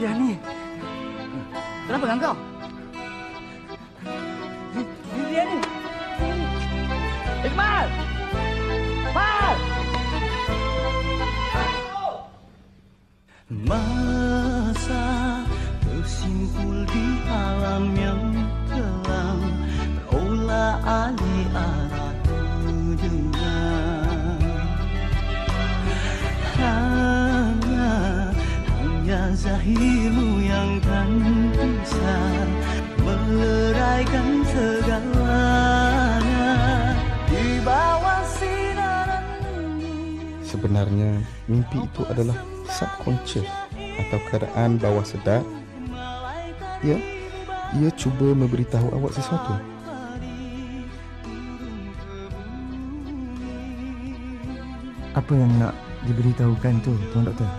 Dia ni. Kenapa dengan kau? Dia ni. Iqbal! Iqbal! Masa tersimpul di alam yang kelam, berulah alih arah mendengar. Hanya zahirmu yang kan bisa meleraikan segalanya di bawah sinaran bumi. Sebenarnya mimpi itu adalah subconscious atau keadaan bawah sedar. Ya, ia cuba memberitahu awak sesuatu. Apa yang nak diberitahukan tu, Tuan Doktor?